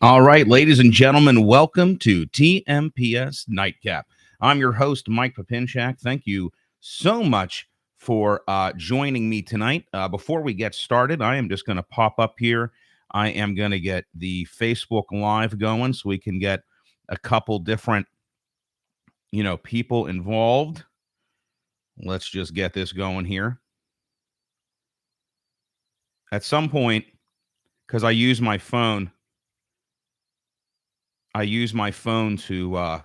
All right, ladies and gentlemen, welcome to Tmps Nightcap. I'm your host, Mike Papinchak. Thank you so much for joining me tonight. Before we get started, I am just going to pop up here. I am going to get the Facebook Live going so we can get a couple different, people involved. Let's just get this going here. At some point, because I use my phone to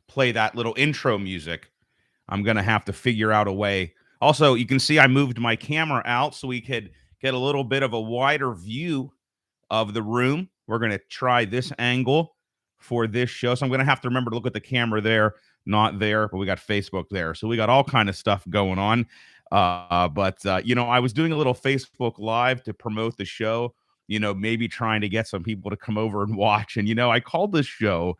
play that little intro music. I'm going to have to figure out a way. Also, you can see I moved my camera out so we could get a little bit of a wider view of the room. We're going to try this angle for this show. So I'm going to have to remember to look at the camera there, not there, but we got Facebook there. So we got all kind of stuff going on. I was doing a little Facebook Live to promote the show, maybe trying to get some people to come over and watch. And, I called this show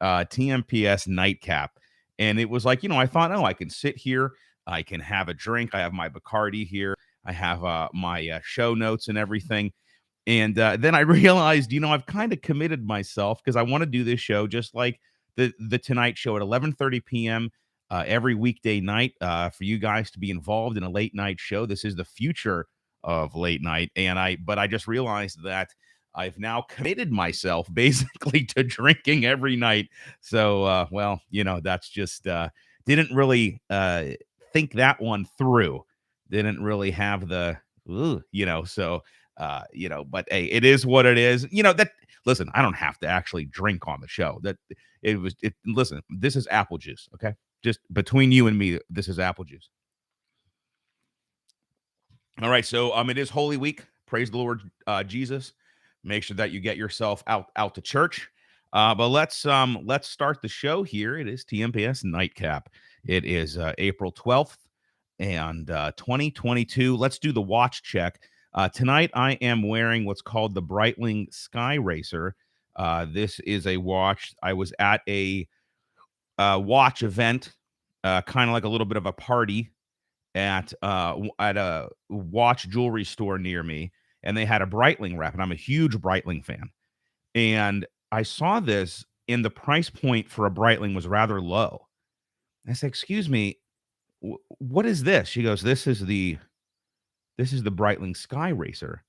TMPS Nightcap. And it was like, I thought, I can sit here. I can have a drink. I have my Bacardi here. I have my show notes and everything. And then I realized, I've kind of committed myself because I want to do this show just like the Tonight Show at 11:30 p.m. Every weekday night for you guys to be involved in a late night show. This is the future of late night. But I just realized that I've now committed myself basically to drinking every night. So, that's just didn't really think that one through. Didn't really have the, but hey, it is what it is. Listen, I don't have to actually drink on the show. Listen, this is apple juice. Okay. Just between you and me, this is apple juice. All right. So, it is Holy Week. Praise the Lord, Jesus. Make sure that you get yourself out to church. But let's start the show here. It is TMPS Nightcap. It is April 12th and 2022. Let's do the watch check. Tonight, I am wearing what's called the Breitling Sky Racer. This is a watch. I was at a watch event, kind of like a little bit of a party at a watch jewelry store near me. And they had a Breitling rep, and I'm a huge Breitling fan. And I saw this, and the price point for a Breitling was rather low. I said, "Excuse me, what is this?" She goes, "This is the Breitling Sky Racer."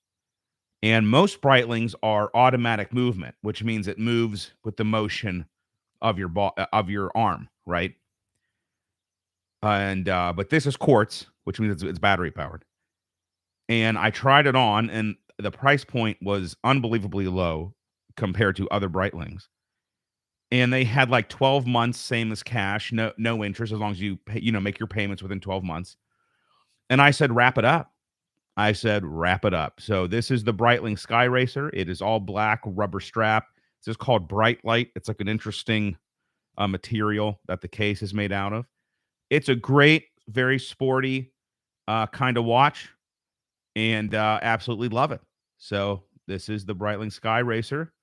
And most Breitlings are automatic movement, which means it moves with the motion of your arm, right? But this is quartz, which means it's battery powered. And I tried it on, and the price point was unbelievably low compared to other Breitlings. And they had like 12 months, same as cash, no interest, as long as you pay, make your payments within 12 months. And I said, wrap it up. So this is the Breitling Sky Racer. It is all black rubber strap. This is called Bright Light. It's like an interesting material that the case is made out of. It's a great, very sporty kind of watch. And absolutely love it. So this is the Breitling Sky Racer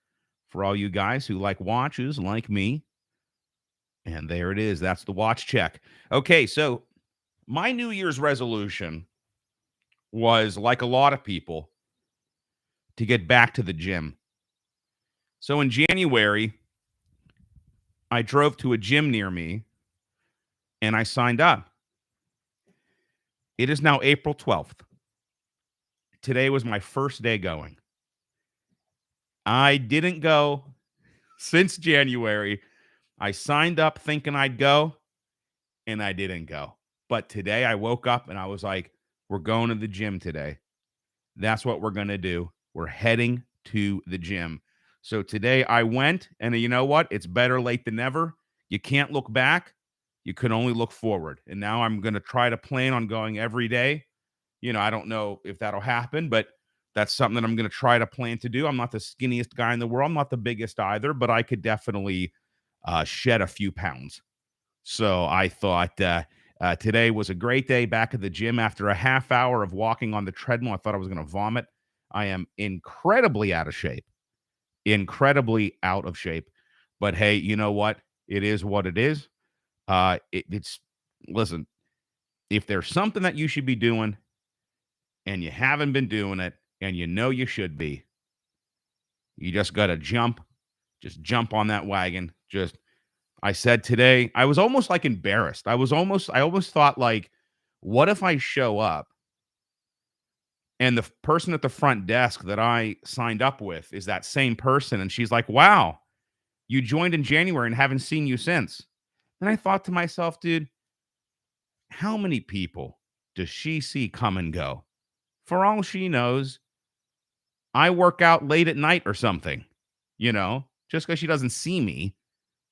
for all you guys who like watches like me. And there it is. That's the watch check. Okay, so my New Year's resolution was, like a lot of people, to get back to the gym. So in January, I drove to a gym near me, and I signed up. It is now April 12th. Today was my first day going. I didn't go since January. I signed up thinking I'd go, and I didn't go. But today I woke up and I was like, we're going to the gym today. That's what we're going to do. We're heading to the gym. So today I went, and you know what? It's better late than never. You can't look back. You can only look forward. And now I'm going to try to plan on going every day. I don't know if that'll happen, but that's something that I'm going to try to plan to do. I'm not the skinniest guy in the world. I'm not the biggest either, but I could definitely shed a few pounds. So I thought today was a great day back at the gym after a half hour of walking on the treadmill. I thought I was going to vomit. I am incredibly out of shape, incredibly out of shape. But hey, you know what? It is what it is. Listen, if there's something that you should be doing and you haven't been doing it and you know you should be, you just got to just jump on that wagon. I said today, I was almost like embarrassed. I almost thought like, what if I show up and the person at the front desk that I signed up with is that same person? And she's like, wow, you joined in January and haven't seen you since. And I thought to myself, dude, how many people does she see come and go? For all she knows, I work out late at night or something, just because she doesn't see me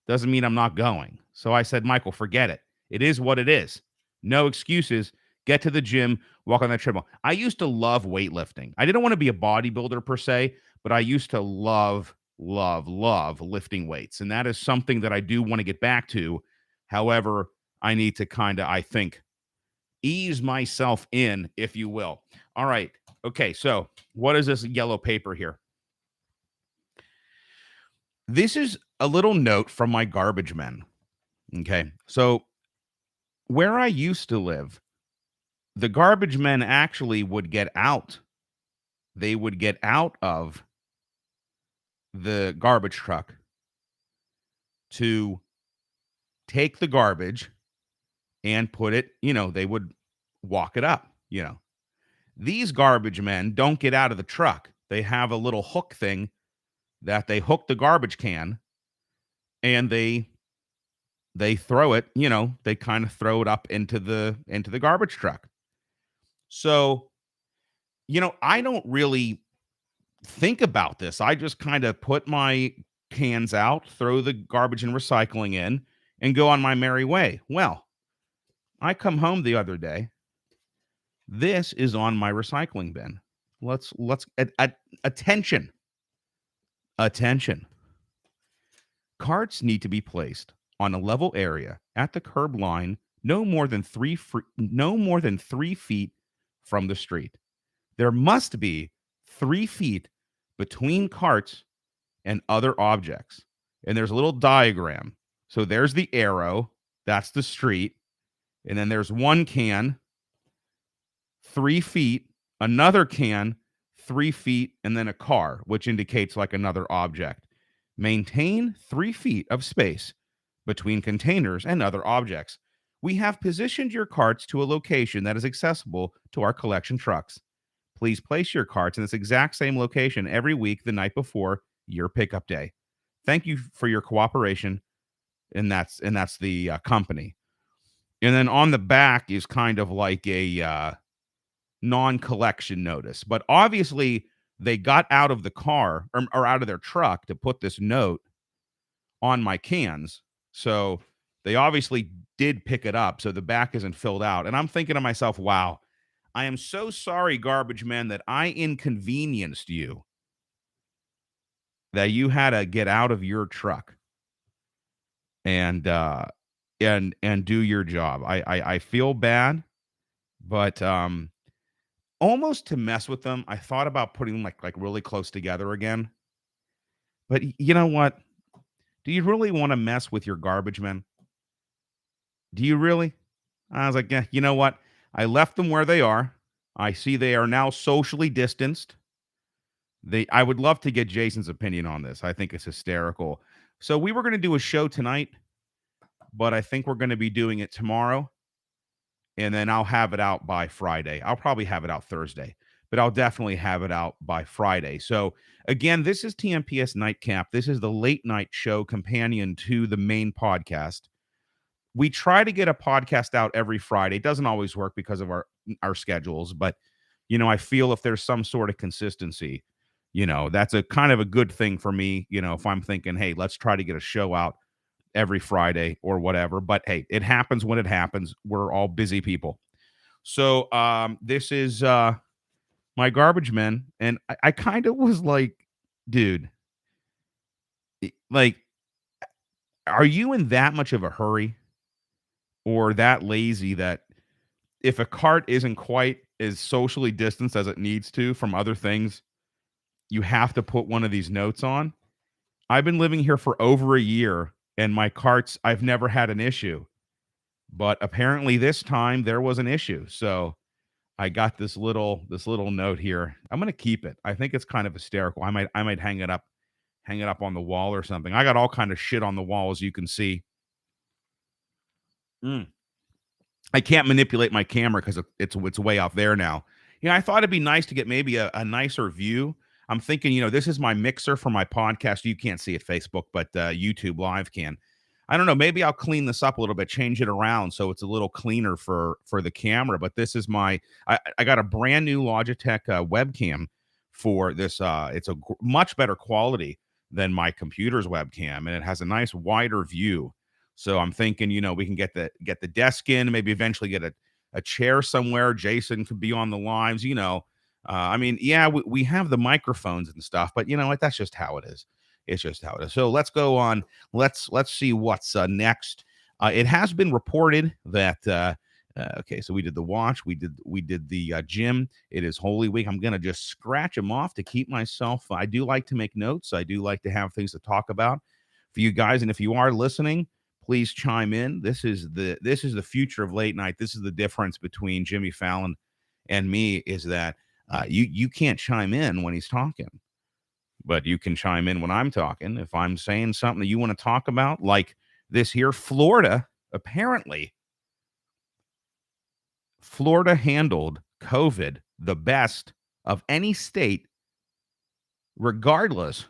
doesn't mean I'm not going. So I said, Michael, forget it. It is what it is. No excuses. Get to the gym, walk on that treadmill. I used to love weightlifting. I didn't want to be a bodybuilder per se, but I used to love lifting weights. And that is something that I do want to get back to. However, I need to I think, ease myself in, if you will. All right. Okay. So what is this yellow paper here? This is a little note from my garbage men. Okay. So where I used to live, the garbage men actually would get out. They would get out of the garbage truck to take the garbage and put it, they would walk it up, These garbage men don't get out of the truck. They have a little hook thing that they hook the garbage can and they throw it, they kind of throw it up into the garbage truck. So, I don't really think about this. I just kind of put my cans out, throw the garbage and recycling in, and go on my merry way. Well, I come home the other day. This is on my recycling bin. Let's attention. Attention. Carts need to be placed on a level area at the curb line, no more than 3 feet from the street. There must be 3 feet between carts and other objects. And there's a little diagram. So there's the arrow, that's the street. And then there's one can, 3 feet, another can, 3 feet, and then a car, which indicates like another object. Maintain 3 feet of space between containers and other objects. We have positioned your carts to a location that is accessible to our collection trucks. Please place your carts in this exact same location every week the night before your pickup day. Thank you for your cooperation. And that's the company. And then on the back is kind of like a non-collection notice. But obviously, they got out of the car or out of their truck to put this note on my cans. So they obviously did pick it up. So the back isn't filled out. And I'm thinking to myself, wow, I am so sorry, garbage man, that I inconvenienced you, that you had to get out of your truck and do your job. I feel bad, but almost to mess with them, I thought about putting them like really close together again. But you know what? Do you really want to mess with your garbage men? Do you really? I was like, yeah, you know what? I left them where they are. I see they are now socially distanced. I would love to get Jason's opinion on this. I think it's hysterical. So we were going to do a show tonight, but I think we're going to be doing it tomorrow. And then I'll have it out by Friday. I'll probably have it out Thursday, but I'll definitely have it out by Friday. So again, this is Tmps Nightcap. This is the late night show companion to the main podcast. We try to get a podcast out every Friday. It doesn't always work because of our schedules, but I feel if there's some sort of consistency, That's a kind of a good thing for me, if I'm thinking, hey, let's try to get a show out every Friday or whatever. But hey, it happens when it happens. We're all busy people. So this is my garbage men, and I kind of was like, dude, like, are you in that much of a hurry or that lazy that if a cart isn't quite as socially distanced as it needs to from other things, you have to put one of these notes on? I've been living here for over a year, and my carts, I've never had an issue. But apparently this time there was an issue. So I got this little note here. I'm gonna keep it. I think it's kind of hysterical. I might hang it up on the wall or something. I got all kind of shit on the wall, as you can see. Mm. I can't manipulate my camera because it's way out there now. I thought it'd be nice to get maybe a nicer view. I'm thinking, this is my mixer for my podcast. You can't see it, Facebook, but YouTube Live can. I don't know. Maybe I'll clean this up a little bit, change it around so it's a little cleaner for the camera. But this is I got a brand new Logitech webcam for this. It's a much better quality than my computer's webcam, and it has a nice wider view. So I'm thinking, we can get the desk in, maybe eventually get a chair somewhere. Jason could be on the lives, I mean, yeah, we have the microphones and stuff, but you know what? That's just how it is. It's just how it is. So let's go on. Let's see what's next. It has been reported that okay, so we did the watch, we did the gym. It is Holy Week. I'm gonna just scratch them off to keep myself. I do like to make notes. I do like to have things to talk about for you guys, and if you are listening, please chime in. This is the future of late night. This is the difference between Jimmy Fallon and me, is that you can't chime in when he's talking, but you can chime in when I'm talking. If I'm saying something that you want to talk about, like this here, Florida handled COVID the best of any state, regardless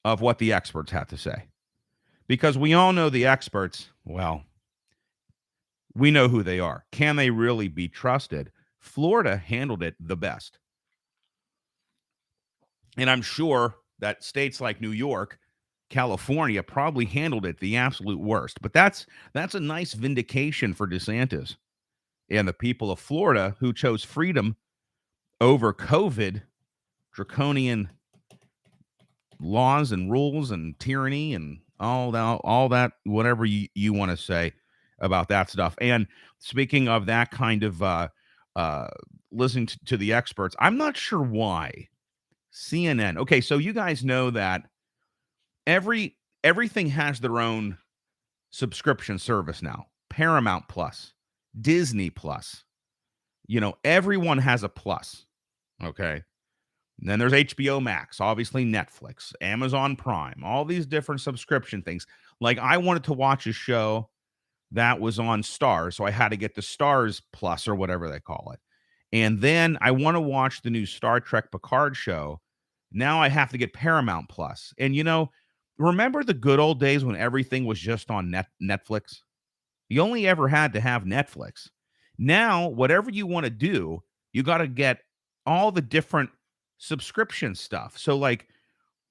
of what the experts had to say. Because we all know the experts, well, we know who they are. Can they really be trusted? Florida handled it the best. And I'm sure that states like New York, California probably handled it the absolute worst. But that's a nice vindication for DeSantis and the people of Florida who chose freedom over COVID, draconian laws and rules and tyranny and all that whatever you want to say about that stuff. And speaking of that kind of listening to the experts, I'm not sure why CNN. Okay, so you guys know that everything has their own subscription service now. Paramount Plus, Disney Plus. Everyone has a plus. Okay. And then there's HBO Max, obviously Netflix, Amazon Prime, all these different subscription things. Like I wanted to watch a show that was on Stars, so I had to get the Stars Plus or whatever they call it. And then I want to watch the new Star Trek Picard show. Now I have to get Paramount Plus. And remember the good old days when everything was just on Netflix? You only ever had to have Netflix. Now, whatever you want to do, you got to get all the different subscription stuff. So like,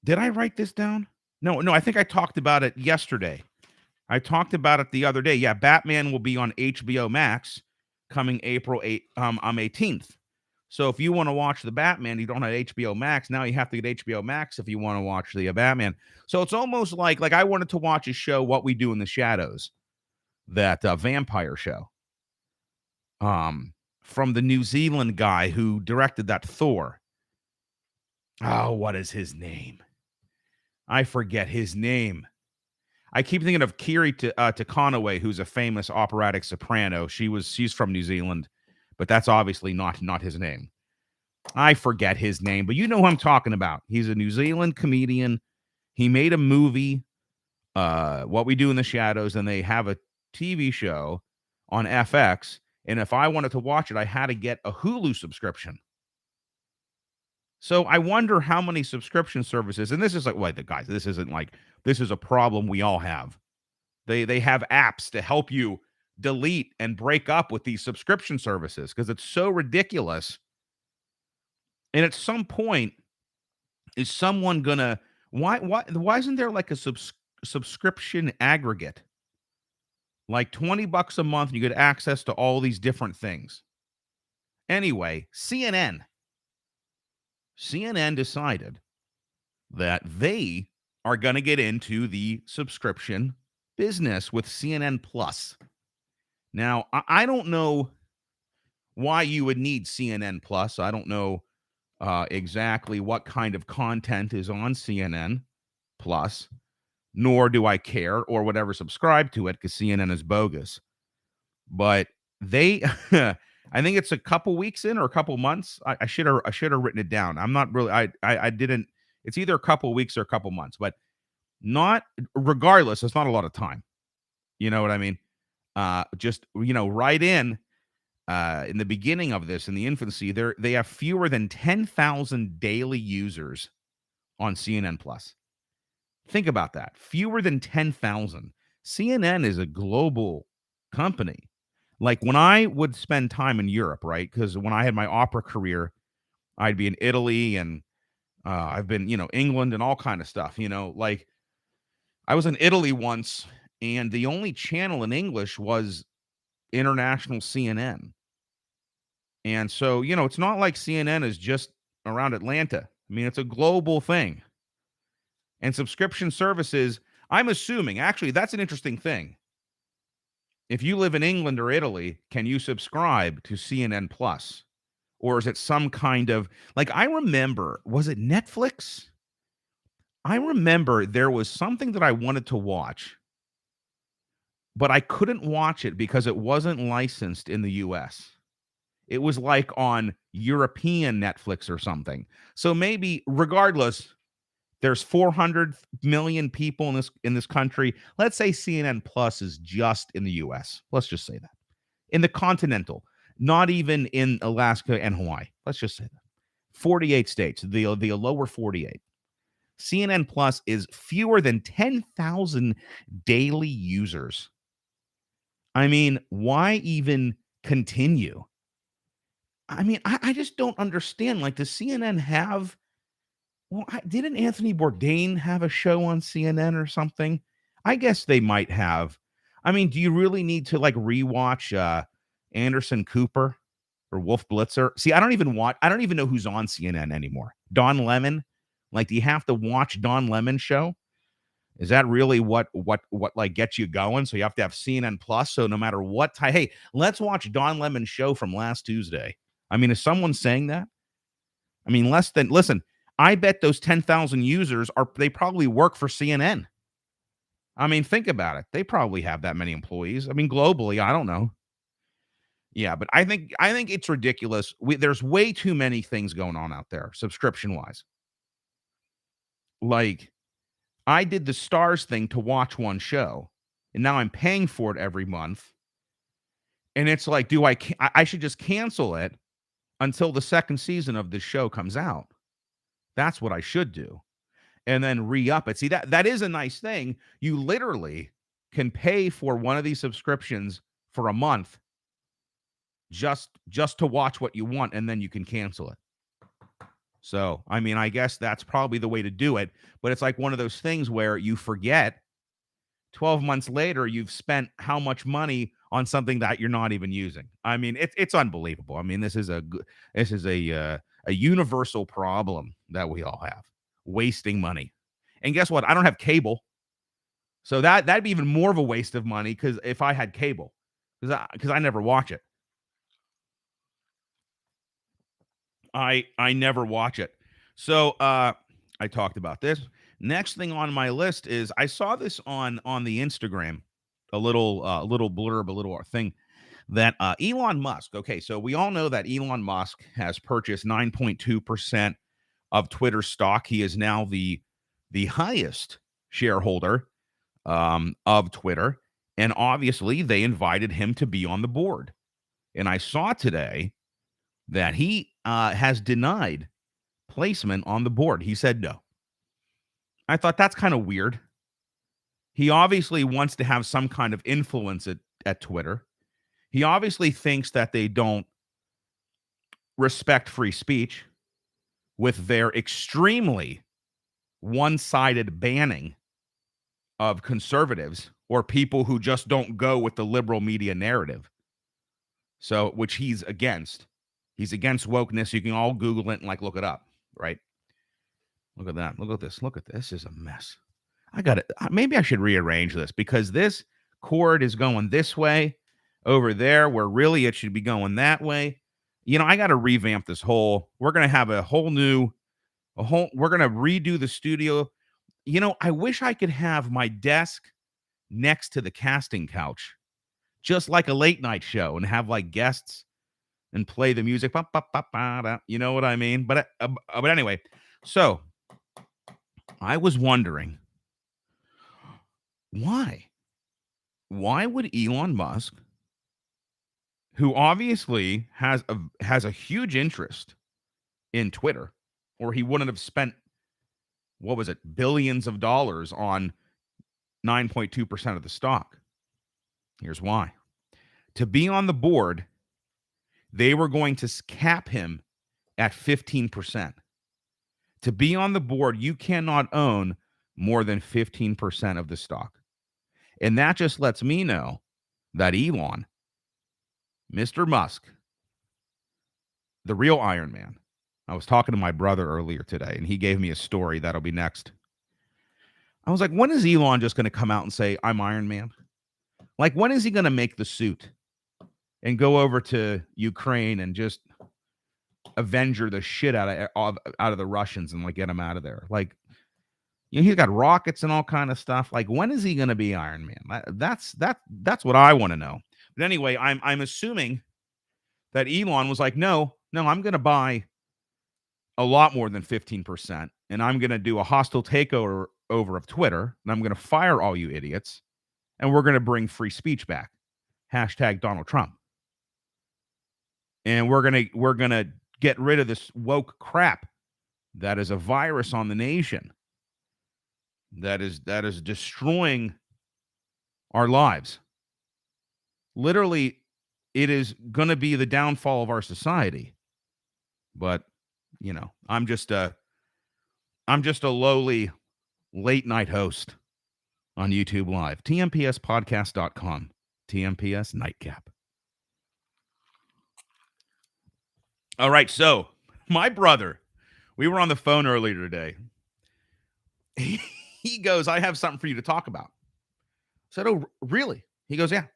did I write this down? No, I think I talked about it yesterday. I talked about it the other day. Yeah, Batman will be on HBO Max coming April 18th. So if you want to watch the Batman, you don't have HBO Max. Now you have to get HBO Max if you want to watch the Batman. So it's almost like I wanted to watch a show, What We Do in the Shadows, that vampire show. From the New Zealand guy who directed that Thor. Oh, what is his name? I forget his name. I keep thinking of Kiri Takanaway, who's a famous operatic soprano. She's from New Zealand, but that's obviously not his name. I forget his name, but you know who I'm talking about. He's a New Zealand comedian. He made a movie, What We Do in the Shadows, and they have a TV show on FX. And if I wanted to watch it, I had to get a Hulu subscription. So I wonder how many subscription services, and this is like, wait, guys, this is a problem we all have. They have apps to help you delete and break up with these subscription services because it's so ridiculous. And at some point, Is someone gonna why isn't there like a subscription aggregate? Like 20 bucks a month, you get access to all these different things. Anyway, CNN decided that they are going to get into the subscription business with CNN Plus. Now, I don't know why you would need CNN Plus. I don't know exactly what kind of content is on CNN Plus, nor do I care or would ever subscribe to it because CNN is bogus. But they, I think it's a couple weeks in or a couple months. I should have written it down. I'm not really. I didn't. It's either a couple weeks or a couple months, but not regardless. It's not a lot of time. You know what I mean? Just right in the beginning of this, in the infancy, they have fewer than 10,000 daily users on CNN Plus. Think about that. Fewer than 10,000. CNN is a global company. Like when I would spend time in Europe, right? Because when I had my opera career, I'd be in Italy and I've been, England and all kind of stuff. Like I was in Italy once, and the only channel in English was international CNN. And so, it's not like CNN is just around Atlanta. I mean, it's a global thing. And subscription services, I'm assuming, actually, that's an interesting thing. If you live in England or Italy, can you subscribe to CNN Plus? Or is it some kind of, like, I remember, was it Netflix? I remember there was something that I wanted to watch, but I couldn't watch it because it wasn't licensed in the US. It was like on European Netflix or something. So maybe, regardless, there's 400 million people in this country. Let's say CNN Plus is just in the US. Let's just say that. In the continental, not even in Alaska and Hawaii. Let's just say that. 48 states, the lower 48. CNN Plus is fewer than 10,000 daily users. I mean, why even continue? I mean, I just don't understand. Like, does CNN have? Well, didn't Anthony Bourdain have a show on CNN or something? I guess they might have. I mean, do you really need to like rewatch Anderson Cooper or Wolf Blitzer? See, I don't even know who's on CNN anymore. Don Lemon. Like, do you have to watch Don Lemon's show? Is that really what like gets you going? So you have to have CNN Plus. So no matter what time, hey, let's watch Don Lemon's show from last Tuesday. I mean, is someone saying that? I mean, listen, I bet those 10,000 users they probably work for CNN. I mean, think about it. They probably have that many employees. I mean, globally, I don't know. Yeah, but I think it's ridiculous. There's way too many things going on out there, subscription wise. Like, I did the Stars thing to watch one show, and now I'm paying for it every month. And it's like, I should just cancel it until the second season of this show comes out. That's what I should do. And then re-up it. See, that is a nice thing. You literally can pay for one of these subscriptions for a month just to watch what you want, and then you can cancel it. So, I mean, I guess that's probably the way to do it. But it's like one of those things where you forget 12 months later, you've spent how much money on something that you're not even using. I mean, it's unbelievable. I mean, this is a universal problem that we all have, wasting money. And guess what? I don't have cable. So that'd be even more of a waste of money because if I had cable, because I never watch it. I never watch it. So I talked about this. Next thing on my list is I saw this on the Instagram, a little blurb, a little thing that Elon Musk. Okay, so we all know that Elon Musk has purchased 9.2% of Twitter stock. He is now the highest shareholder of Twitter, and obviously they invited him to be on the board. And I saw today that he has denied placement on the board. He said no. I thought that's kind of weird. He obviously wants to have some kind of influence at Twitter. He obviously thinks that they don't respect free speech with their extremely one-sided banning of conservatives or people who just don't go with the liberal media narrative. So, which he's against. He's against wokeness. You can all Google it and like look it up, right? Look at that. Look at this. Look at this. This is a mess. I got it. Maybe I should rearrange this because this cord is going this way over there where really it should be going that way. You know, I got to revamp this whole. We're going to have we're going to redo the studio. You know, I wish I could have my desk next to the casting couch, just like a late night show, and have like guests and play the music. You know what I mean? But anyway, so I was wondering why would Elon Musk, who obviously has a huge interest in Twitter, or he wouldn't have spent, what was it, billions of dollars on 9.2% of the stock. Here's why. To be on the board, they were going to cap him at 15%. To be on the board, you cannot own more than 15% of the stock. And that just lets me know that Elon, Mr. Musk, the real Iron Man. I was talking to my brother earlier today, and he gave me a story that'll be next. I was like, when is Elon just going to come out and say, I'm Iron Man? Like, when is he going to make the suit and go over to Ukraine and just avenger the shit out of the Russians and like get them out of there? Like, you know, he's got rockets and all kind of stuff. Like, when is he going to be Iron Man? That's what I want to know. But anyway, I'm assuming that Elon was like, no, I'm going to buy a lot more than 15%, and I'm going to do a hostile takeover of Twitter, and I'm going to fire all you idiots, and we're going to bring free speech back. Hashtag Donald Trump. And we're going to get rid of this woke crap that is a virus on the nation. That is destroying our lives. Literally, it is going to be the downfall of our society. But, you know, I'm just a lowly late night host on YouTube Live. TMPSpodcast.com. TMPS Nightcap. All right, so my brother, we were on the phone earlier today. He goes, I have something for you to talk about. I said, oh, really? He goes, yeah.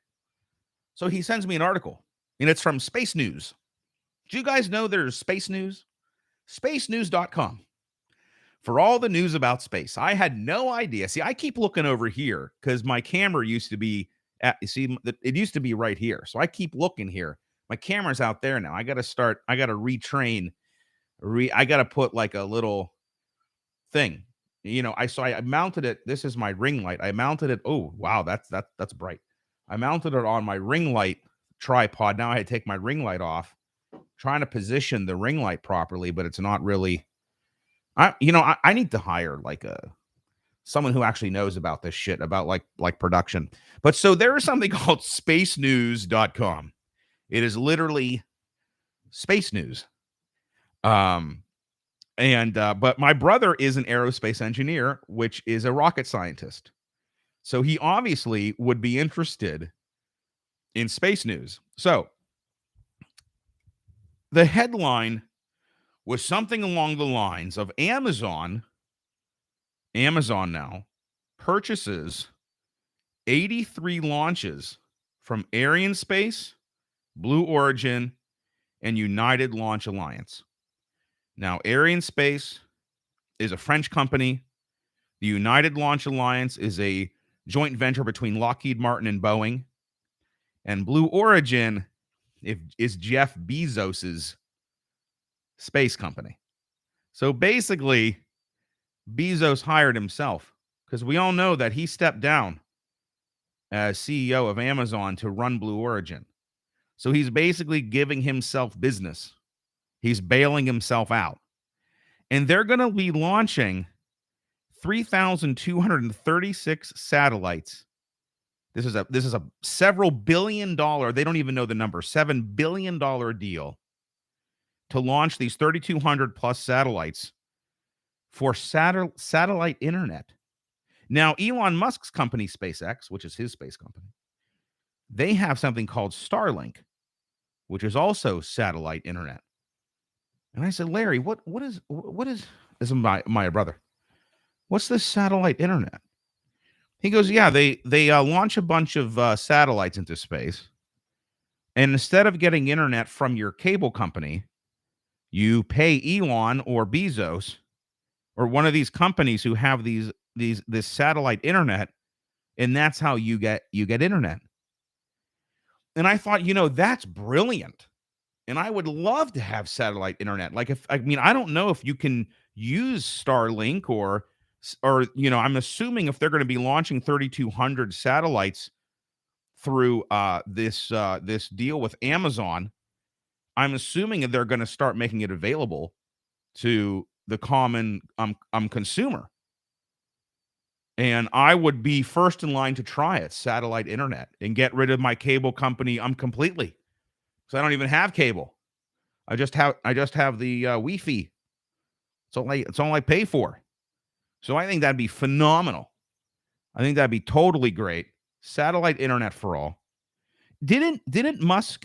So he sends me an article, and it's from Space News. Do you guys know there's Space News? SpaceNews.com. For all the news about space. I had no idea. See, I keep looking over here because my camera used to be it used to be right here. So I keep looking here. My camera's out there now. I got to retrain. I got to put like a little thing. You know, I mounted it. This is my ring light. I mounted it. Oh, wow, that's bright. I mounted it on my ring light tripod. Now I had to take my ring light off, trying to position the ring light properly, but it's not really. I need to hire like someone who actually knows about this shit, about like production. But so there is something called spacenews.com. It is literally space news. But my brother is an aerospace engineer, which is a rocket scientist. So he obviously would be interested in space news. So the headline was something along the lines of Amazon now purchases 83 launches from Arianespace, Blue Origin, and United Launch Alliance. Now, Arianespace is a French company. The United Launch Alliance is a joint venture between Lockheed Martin and Boeing. And Blue Origin is Jeff Bezos's space company. So basically, Bezos hired himself because we all know that he stepped down as CEO of Amazon to run Blue Origin. So he's basically giving himself business. He's bailing himself out. And they're going to be launching 3,236 satellites. This is a several billion dollar, they don't even know the number, $7 billion deal to launch these 3,200 plus satellites for satellite internet. Now, Elon Musk's company, SpaceX, which is his space company, they have something called Starlink, which is also satellite internet. And I said, Larry, what is this is my brother? What's this satellite internet? He goes, yeah, they launch a bunch of satellites into space, and instead of getting internet from your cable company, you pay Elon or Bezos or one of these companies who have this satellite internet, and that's how you get internet. And I thought, that's brilliant. And I would love to have satellite internet. Like, if I mean, I don't know if you can use Starlink or I'm assuming if they're going to be launching 3,200 satellites through this deal with Amazon, I'm assuming that they're going to start making it available to the common consumer. And I would be first in line to try it, satellite internet, and get rid of my cable company completely, because I don't even have cable. I just have the Wi-Fi. It's all I pay for. So I think that'd be phenomenal. I think that'd be totally great. Satellite internet for all. Didn't Musk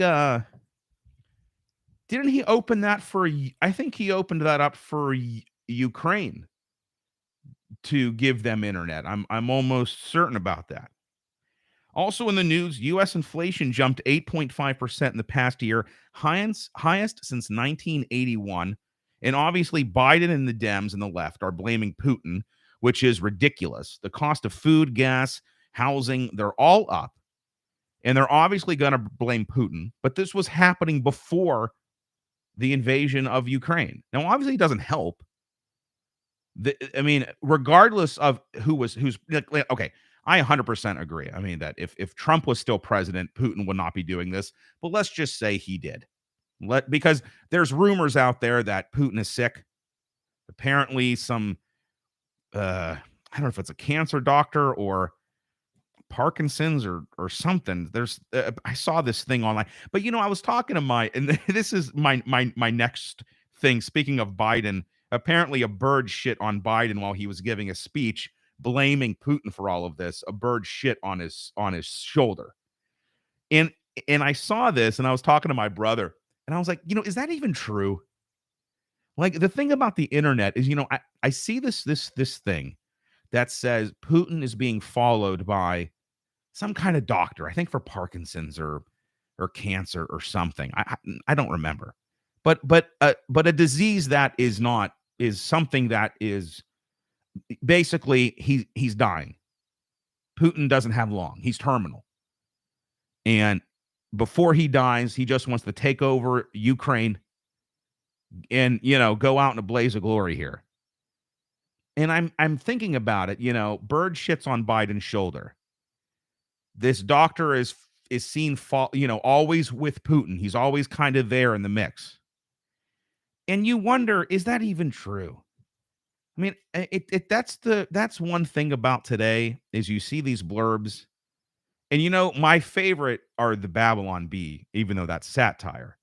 didn't he open that for I think he opened that up for Ukraine to give them internet. I'm almost certain about that. Also in the news, US inflation jumped 8.5% in the past year, highest since 1981. And obviously, Biden and the Dems and the left are blaming Putin, which is ridiculous. The cost of food, gas, housing, they're all up. And they're obviously going to blame Putin. But this was happening before the invasion of Ukraine. Now, obviously, it doesn't help. I mean, regardless of who's okay, I 100% agree. I mean, that if Trump was still president, Putin would not be doing this. But let's just say he did. Because there's rumors out there that Putin is sick. Apparently, some I don't know if it's a cancer doctor or Parkinson's or something. There's I saw this thing online, but I was talking to and this is my next thing. Speaking of Biden, apparently a bird shit on Biden while he was giving a speech, blaming Putin for all of this. A bird shit on his shoulder, and I saw this, and I was talking to my brother, and I was like, is that even true? Like, the thing about the internet is, I see this thing that says Putin is being followed by some kind of doctor, I think for Parkinson's or cancer or something. I don't remember. But a disease that is something that is basically he's dying. Putin doesn't have long. He's terminal. And before he dies, he just wants to take over Ukraine and go out in a blaze of glory here. And I'm thinking about it, bird shits on Biden's shoulder. This doctor is seen always with Putin. He's always kind of there in the mix. And you wonder, is that even true? I mean, that's one thing about today is you see these blurbs, and my favorite are the Babylon Bee, even though that's satire.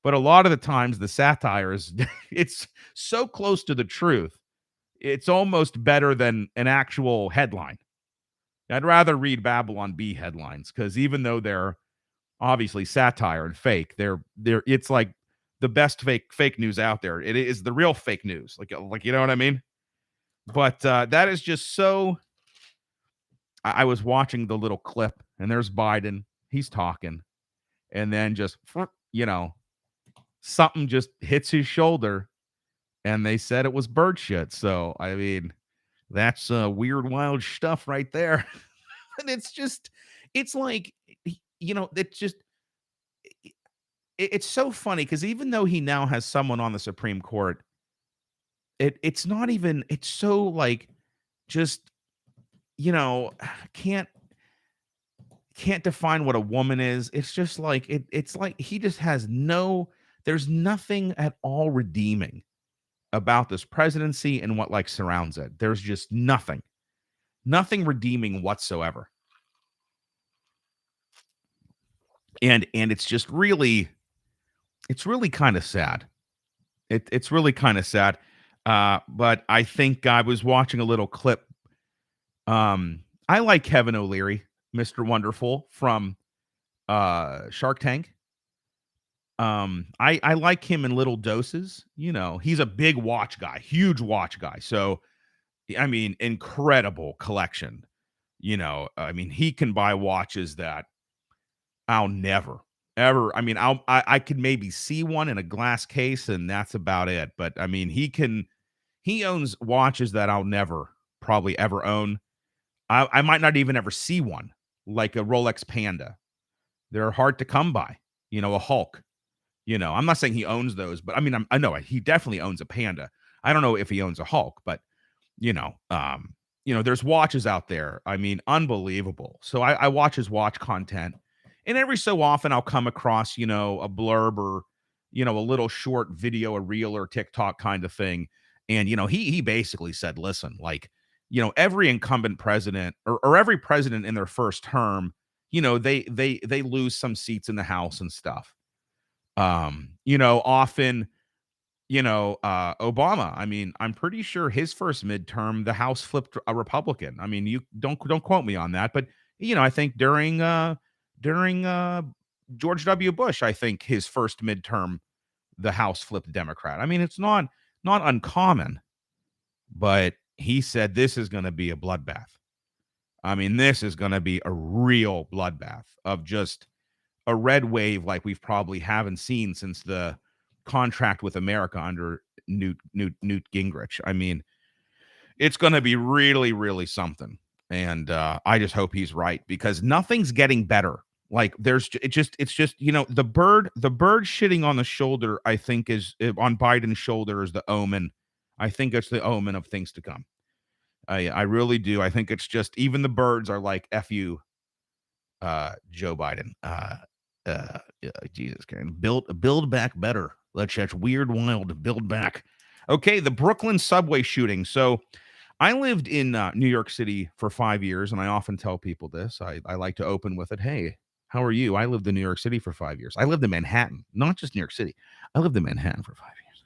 But a lot of the times the satire is it's so close to the truth. It's almost better than an actual headline. I'd rather read Babylon Bee headlines, because even though they're obviously satire and fake, it's like the best fake news out there. It is the real fake news. Like you know what I mean? But that is just so. I was watching the little clip, and there's Biden. He's talking, and then just something just hits his shoulder, and they said it was bird shit. So I mean, that's weird, wild stuff right there. And it's like, it's so funny, because even though he now has someone on the Supreme Court, it's not even, it's so like, just, can't define what a woman is. It's just like, it's like he just has there's nothing at all redeeming about this presidency and what surrounds it. There's just nothing redeeming whatsoever. And it's just really, it's really kind of sad. It's really kind of sad. But I think I was watching a little clip. I like Kevin O'Leary, Mr. Wonderful from Shark Tank. I like him in little doses. You know, he's a big watch guy, huge watch guy. So I mean, incredible collection. You know, I mean, he can buy watches that I'll never, ever. I mean, I could maybe see one in a glass case, and that's about it. But I mean, he owns watches that I'll never probably ever own. I might not even ever see one, like a Rolex Panda. They're hard to come by. You know, a Hulk. You know, I'm not saying he owns those, but I mean, I know he definitely owns a Panda. I don't know if he owns a Hulk, but you know, there's watches out there. I mean, unbelievable. So I watch his watch content, and every so often I'll come across, a blurb or, a little short video, a reel or TikTok kind of thing. And, he basically said, listen, like, every incumbent president or every president in their first term, they lose some seats in the House and stuff. Often Obama, I mean, I'm pretty sure his first midterm, the House flipped a Republican. I mean, you don't quote me on that, but I think during George W. Bush, I think his first midterm, the House flipped Democrat. I mean, it's not uncommon, but he said this is going to be a bloodbath. I mean, this is going to be a real bloodbath of just a red wave like we've probably haven't seen since the contract with America under Newt Gingrich. I mean, it's going to be really, really something. And I just hope he's right because nothing's getting better. Like it's just the bird shitting on the shoulder. I think is on Biden's shoulder is the omen. I think it's the omen of things to come. I really do. I think it's just even the birds are like F you, Joe Biden. Jesus, can build back better. That's weird, wild. Build back. Okay, the Brooklyn subway shooting. So I lived in New York City for 5 years, and I often tell people this. I like to open with it. Hey, how are you? I lived in New York City for 5 years. I lived in Manhattan, not just New York City. I lived in Manhattan for 5 years.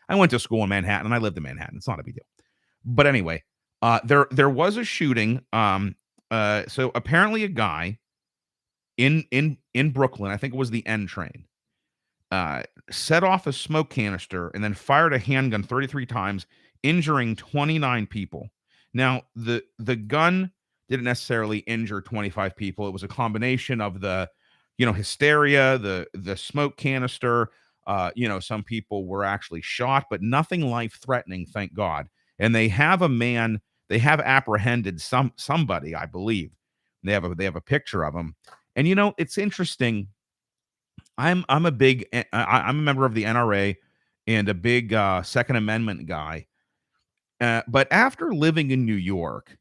I went to school in Manhattan, and I lived in Manhattan. It's not a big deal. But anyway, there was a shooting. So apparently a guy in Brooklyn, I think it was the N train, set off a smoke canister and then fired a handgun 33 times, injuring 29 people. Now, the gun didn't necessarily injure 25 people. It was a combination of the, hysteria, the smoke canister. Some people were actually shot, but nothing life-threatening, thank God. And they have apprehended somebody, I believe. They have a picture of him. And it's interesting. I'm a member of the NRA and a big Second Amendment guy. But after living in New York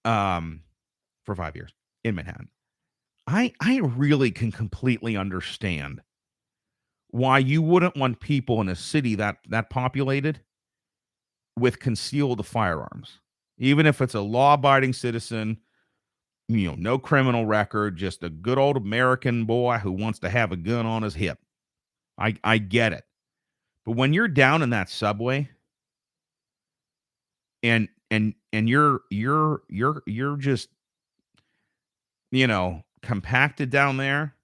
for 5 years in Manhattan, I really can completely understand why you wouldn't want people in a city that populated with concealed firearms, even if it's a law-abiding citizen. No criminal record, just a good old American boy who wants to have a gun on his hip. I get it. But when you're down in that subway and you're just, compacted down there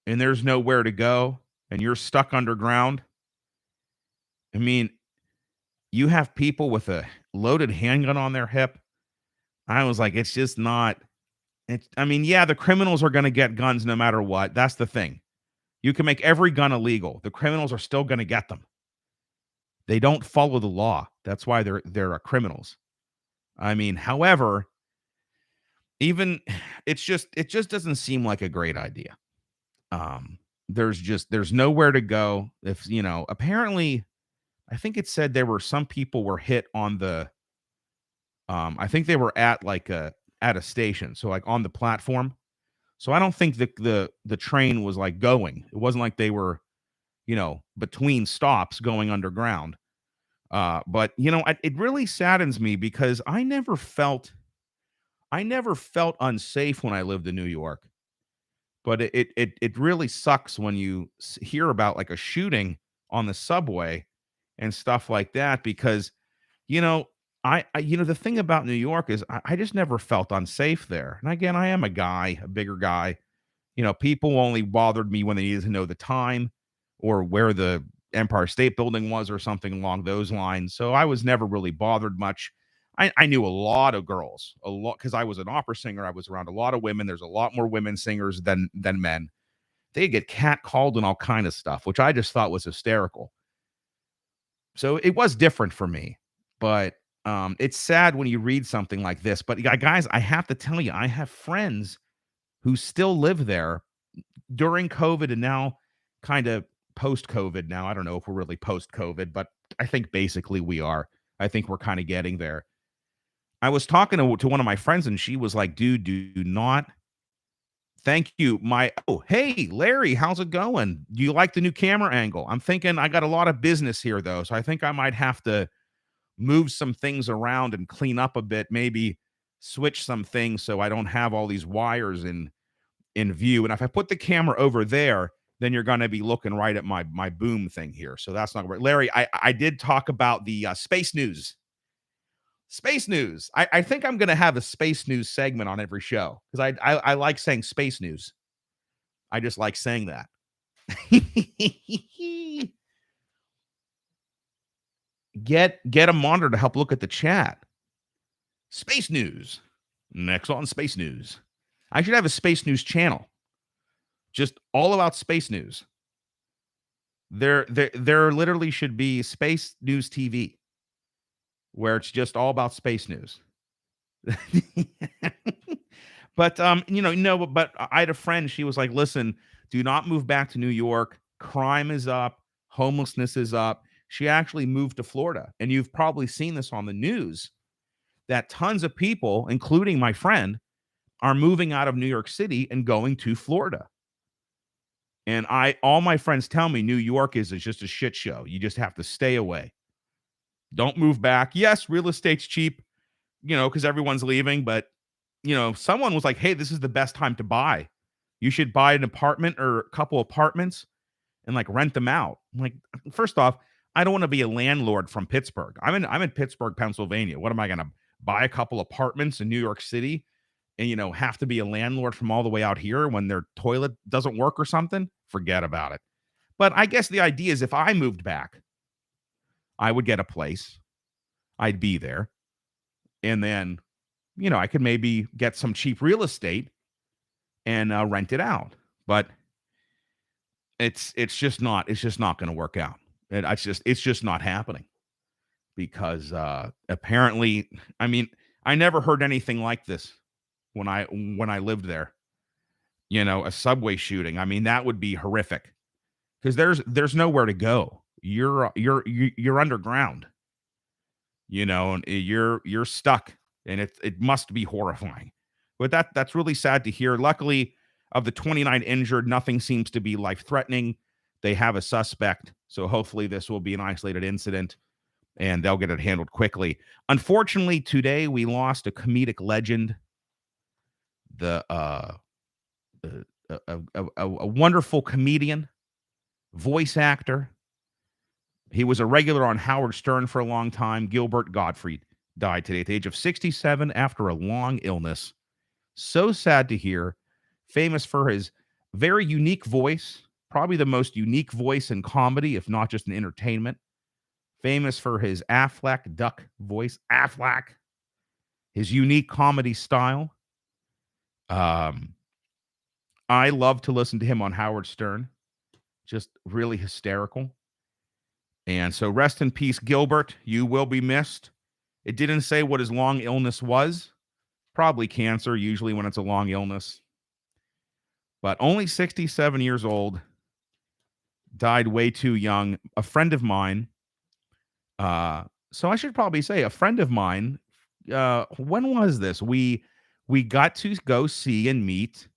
and there's nowhere to go and you're stuck underground. I mean, you have people with a loaded handgun on their hip. I was like, it's just not. Yeah, the criminals are going to get guns no matter what. That's the thing. You can make every gun illegal. The criminals are still going to get them. They don't follow the law. That's why they're criminals. However, even it just doesn't seem like a great idea. There's nowhere to go. If apparently, I think it said there were some people were hit on the. I think they were at a station, so like on the platform. So I don't think the train was like going. It wasn't like they were, between stops going underground. But it really saddens me because I never felt unsafe when I lived in New York. But it really sucks when you hear about like a shooting on the subway and stuff like that because You know, the thing about New York is I just never felt unsafe there. And again, I am a guy, a bigger guy. People only bothered me when they needed to know the time or where the Empire State Building was or something along those lines. So I was never really bothered much. I knew a lot of girls, a lot, because I was an opera singer. I was around a lot of women. There's a lot more women singers than men. They get catcalled and all kind of stuff, which I just thought was hysterical. So it was different for me, but it's sad when you read something like this. But guys, I have to tell you, I have friends who still live there during COVID and now kind of post COVID. Now, I don't know if we're really post COVID, but I think basically we are. I think we're kind of getting there. I was talking to one of my friends and she was like, dude, do not. Thank you. Hey, Larry, how's it going? Do you like the new camera angle? I'm thinking I got a lot of business here, though. So I think I might have to move some things around and clean up a bit, maybe switch some things so I don't have all these wires in view. And if I put the camera over there, then you're going to be looking right at my boom thing here. So that's not right. Larry, I did talk about the space news. Space news. I think I'm going to have a space news segment on every show because I like saying space news. I just like saying that. Get a monitor to help look at the chat. Space news. Next on space news. I should have a space news channel. Just all about space news. There literally should be Space News TV, where it's just all about space news. But but I had a friend. She was like, "Listen, do not move back to New York. Crime is up. Homelessness is up." She actually moved to Florida, and you've probably seen this on the news that tons of people, including my friend, are moving out of New York City and going to Florida. And all my friends tell me New York is just a shit show. You just have to stay away. Don't move back. Yes, real estate's cheap, because everyone's leaving. But, someone was like, hey, this is the best time to buy. You should buy an apartment or a couple apartments and like rent them out. I'm like, first off, I don't want to be a landlord from Pittsburgh. I'm in Pittsburgh, Pennsylvania. What am I going to buy a couple apartments in New York City and, have to be a landlord from all the way out here when their toilet doesn't work or something? Forget about it. But I guess the idea is if I moved back, I would get a place. I'd be there. And then, I could maybe get some cheap real estate and rent it out. But it's just not going to work out. It's just not happening because apparently, I mean, I never heard anything like this when I lived there. A subway shooting. I mean, that would be horrific because there's nowhere to go. You're underground. And you're stuck, and it must be horrifying. But that's really sad to hear. Luckily, of the 29 injured, nothing seems to be life-threatening. They have a suspect, so hopefully this will be an isolated incident, and they'll get it handled quickly. Unfortunately, today we lost a comedic legend, a wonderful comedian, voice actor. He was a regular on Howard Stern for a long time. Gilbert Godfrey died today at the age of 67 after a long illness. So sad to hear. Famous for his very unique voice, probably the most unique voice in comedy, if not just in entertainment. Famous for his Affleck duck voice, Affleck. His unique comedy style. I love to listen to him on Howard Stern. Just really hysterical. And so rest in peace, Gilbert. You will be missed. It didn't say what his long illness was. Probably cancer, usually when it's a long illness. But only 67 years old. Died way too young. A friend of mine. So I should probably say a friend of mine. When was this? We got to go see and meet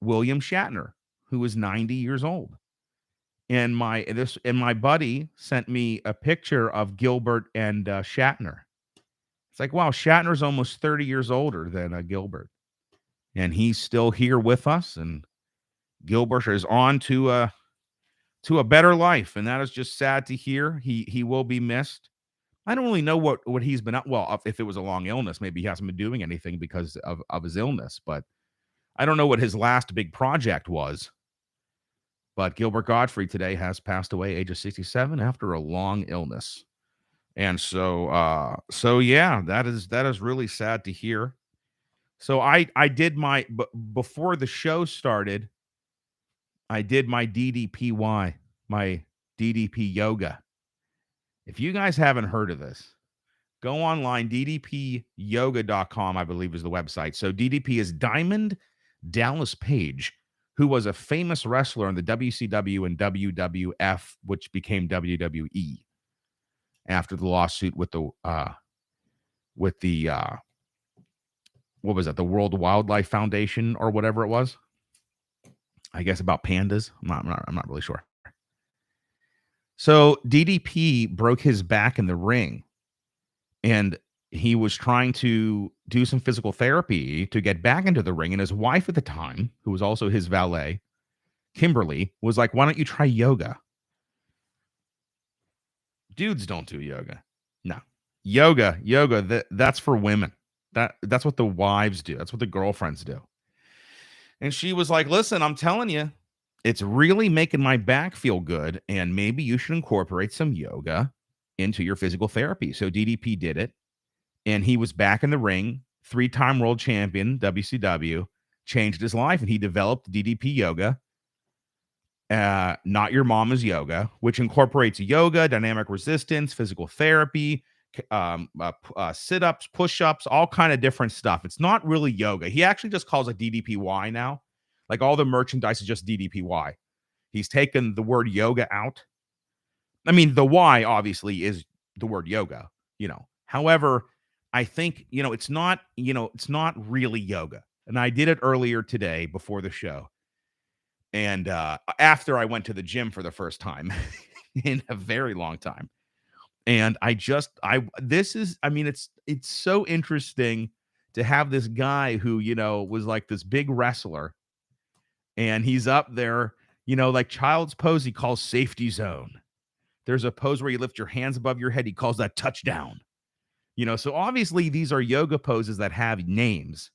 William Shatner, who was 90 years old. And my buddy sent me a picture of Gilbert and Shatner. It's like, wow, Shatner's almost 30 years older than Gilbert, and he's still here with us. And Gilbert is on to a better life, and that is just sad to hear. He will be missed. I don't really know what he's been out. Well, if it was a long illness, maybe he hasn't been doing anything because of his illness. But I don't know what his last big project was. But Gilbert Godfrey today has passed away, age of 67, after a long illness. And so yeah, that is really sad to hear. So I did my before the show started, I did my DDPY, my DDP Yoga. If you guys haven't heard of this, go online, ddpyoga.com, I believe is the website. So DDP is Diamond Dallas Page, who was a famous wrestler in the WCW and WWF, which became WWE after the lawsuit with the what was that, the World Wildlife Foundation or whatever it was. I guess about pandas. I'm not really sure. So DDP broke his back in the ring, and he was trying to do some physical therapy to get back into the ring. And his wife at the time, who was also his valet, Kimberly, was like, "Why don't you try yoga?" Dudes don't do yoga. No. Yoga, that's for women. That's what the wives do. That's what the girlfriends do. And she was like, "Listen, I'm telling you, it's really making my back feel good, and maybe you should incorporate some yoga into your physical therapy." So DDP did it, and he was back in the ring, three-time world champion, WCW, changed his life, and he developed DDP Yoga, Not Your Mama's Yoga, which incorporates yoga, dynamic resistance, physical therapy, sit-ups, push-ups, all kind of different stuff. It's not really yoga. He actually just calls it DDPY now. Like all the merchandise is just DDPY. He's taken the word yoga out. I mean, the Y obviously is the word yoga, However, I think, it's not really yoga. And I did it earlier today before the show. And after I went to the gym for the first time in a very long time. And it's so interesting to have this guy who, was like this big wrestler, and he's up there, like child's pose, he calls safety zone. There's a pose where you lift your hands above your head. He calls that touchdown. So obviously these are yoga poses that have names.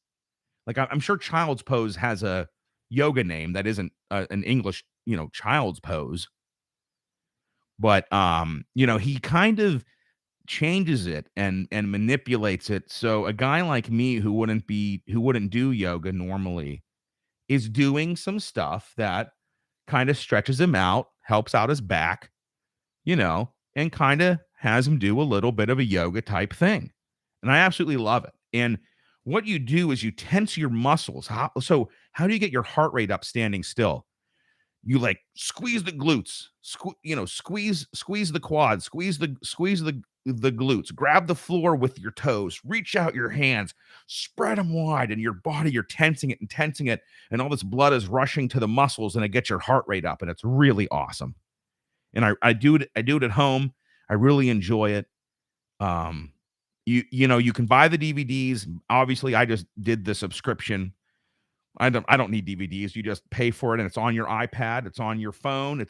Like I'm sure child's pose has a yoga name that isn't an English, child's pose. But he kind of changes it and manipulates it. So a guy like me who wouldn't do yoga normally is doing some stuff that kind of stretches him out, helps out his back, and kind of has him do a little bit of a yoga type thing. And I absolutely love it. And what you do is you tense your muscles. How do you get your heart rate up standing still? You like squeeze the glutes, squeeze the quads, squeeze the glutes, grab the floor with your toes, reach out your hands, spread them wide, and your body, you're tensing it, and all this blood is rushing to the muscles, and it gets your heart rate up, and it's really awesome. And I do it at home. I really enjoy it. You can buy the DVDs. Obviously, I just did the subscription. I don't need DVDs. You just pay for it, and it's on your iPad. It's on your phone.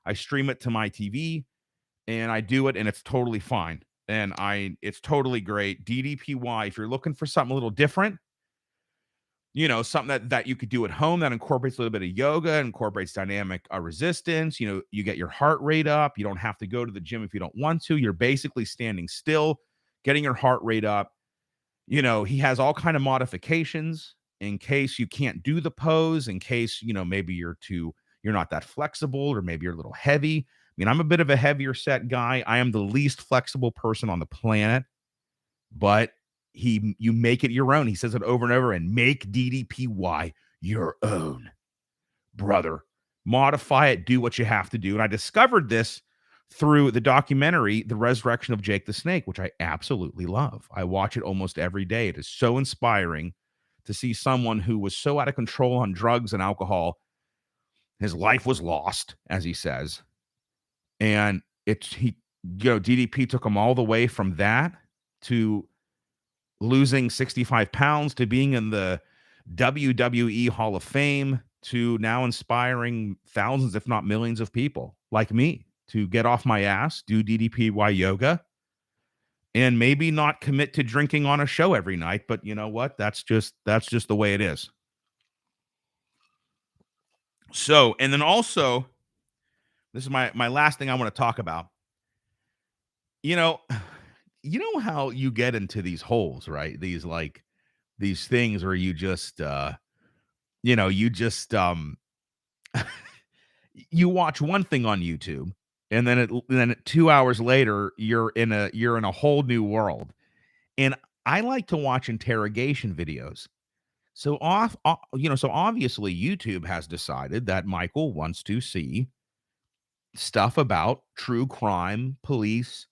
I stream it to my TV, and I do it, and it's totally fine. And it's totally great. DDPY, if you're looking for something a little different, something that you could do at home that incorporates a little bit of yoga, incorporates dynamic resistance. You get your heart rate up. You don't have to go to the gym if you don't want to. You're basically standing still, getting your heart rate up. He has all kind of modifications in case you can't do the pose, in case, maybe you're not that flexible, or maybe you're a little heavy. I mean, I'm a bit of a heavier set guy. I am the least flexible person on the planet, but you make it your own. He says it over and over, and make DDPY your own, brother. Modify it, do what you have to do. And I discovered this through the documentary, The Resurrection of Jake the Snake, which I absolutely love. I watch it almost every day. It is so inspiring to see someone who was so out of control on drugs and alcohol. His life was lost, as he says. And DDP took him all the way from that to losing 65 pounds to being in the WWE Hall of Fame to now inspiring thousands, if not millions of people like me to get off my ass, do DDPY yoga, and maybe not commit to drinking on a show every night, but you know what? That's just the way it is. So, and then also, this is my last thing I want to talk about. You know, you know how you get into these holes, right? These like these things where you just you just you watch one thing on YouTube, and then 2 hours later you're in a whole new world. And I like to watch interrogation videos. So obviously YouTube has decided that Michael wants to see stuff about true crime, police,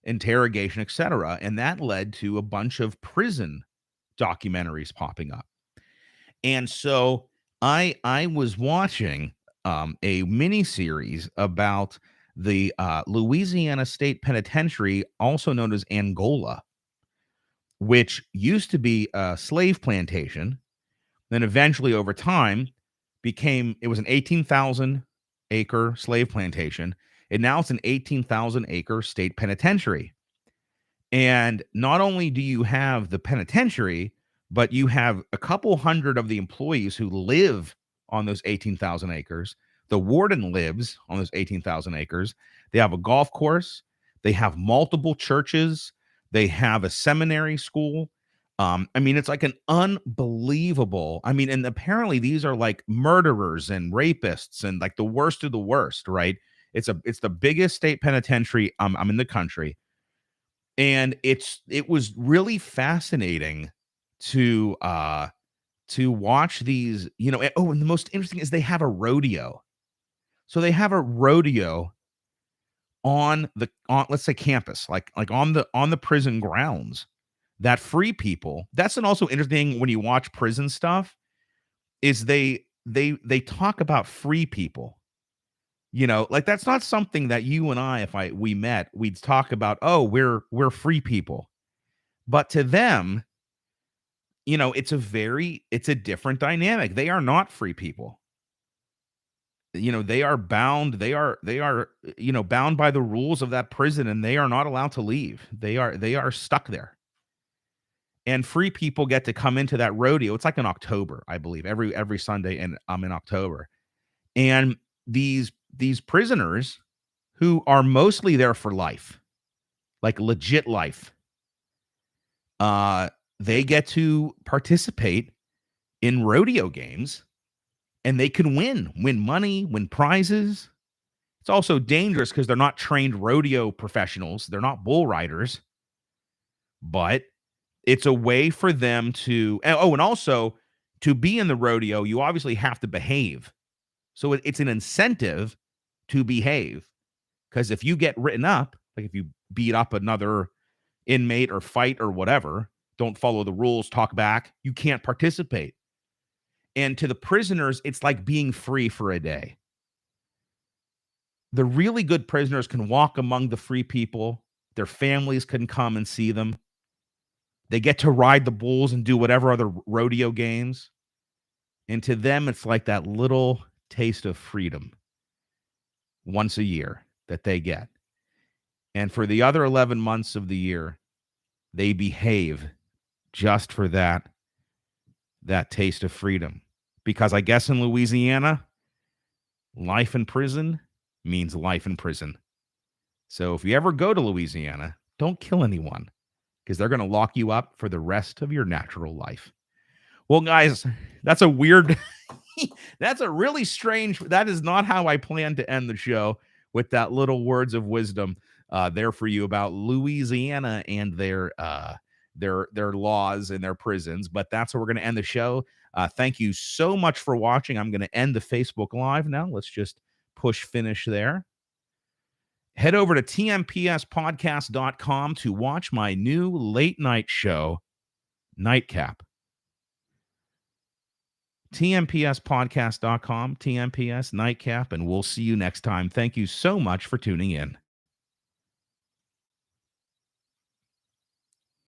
interrogation, etc. And that led to a bunch of prison documentaries popping up. And so I was watching a mini series about the Louisiana State Penitentiary, also known as Angola, which used to be a slave plantation. Then eventually, over time, it was an 18,000 acre slave plantation, and now it's an 18,000 acre state penitentiary. And not only do you have the penitentiary, but you have a couple hundred of the employees who live on those 18,000 acres. The warden lives on those 18,000 acres. They have a golf course. They have multiple churches. They have a seminary school. I mean, it's like an unbelievable. I mean, and apparently these are like murderers and rapists and like the worst of the worst, right? It's the biggest state penitentiary I'm in the country, and it was really fascinating to watch these. Oh, and the most interesting is they have a rodeo. So they have a rodeo on let's say campus, like on the prison grounds, that free people. That's an also interesting when you watch prison stuff, is they talk about free people. Like that's not something that you and I, if we met, we'd talk about, oh, we're free people. But to them, it's a different dynamic. They are not free people. They are bound. They are bound by the rules of that prison, and they are not allowed to leave. They are stuck there. And free people get to come into that rodeo. It's like in October, I believe, every Sunday, and I'm in October. And these prisoners who are mostly there for life, like legit life, they get to participate in rodeo games, and they can win money, win prizes. It's also dangerous because they're not trained rodeo professionals. They're not bull riders, but it's a way for them to, and also to be in the rodeo, you obviously have to behave. So it's an incentive to behave, because if you get written up, like if you beat up another inmate or fight or whatever, don't follow the rules, talk back, you can't participate. And to the prisoners, it's like being free for a day. The really good prisoners can walk among the free people. Their families can come and see them. They get to ride the bulls and do whatever other rodeo games. And to them, it's like that little taste of freedom once a year that they get. And for the other 11 months of the year, they behave just for that taste of freedom. Because I guess in Louisiana, life in prison means life in prison. So if you ever go to Louisiana, don't kill anyone, because they're going to lock you up for the rest of your natural life. Well, guys, that's a weird, that's a really strange, that is not how I planned to end the show, with that little words of wisdom there for you about Louisiana and their laws and their prisons. But that's how we're going to end the show. Thank you so much for watching. I'm going to end the Facebook Live now. Let's just push finish there. Head over to tmpspodcast.com to watch my new late night show, Nightcap. tmpspodcast.com, TMPS, Nightcap, and we'll see you next time. Thank you so much for tuning in.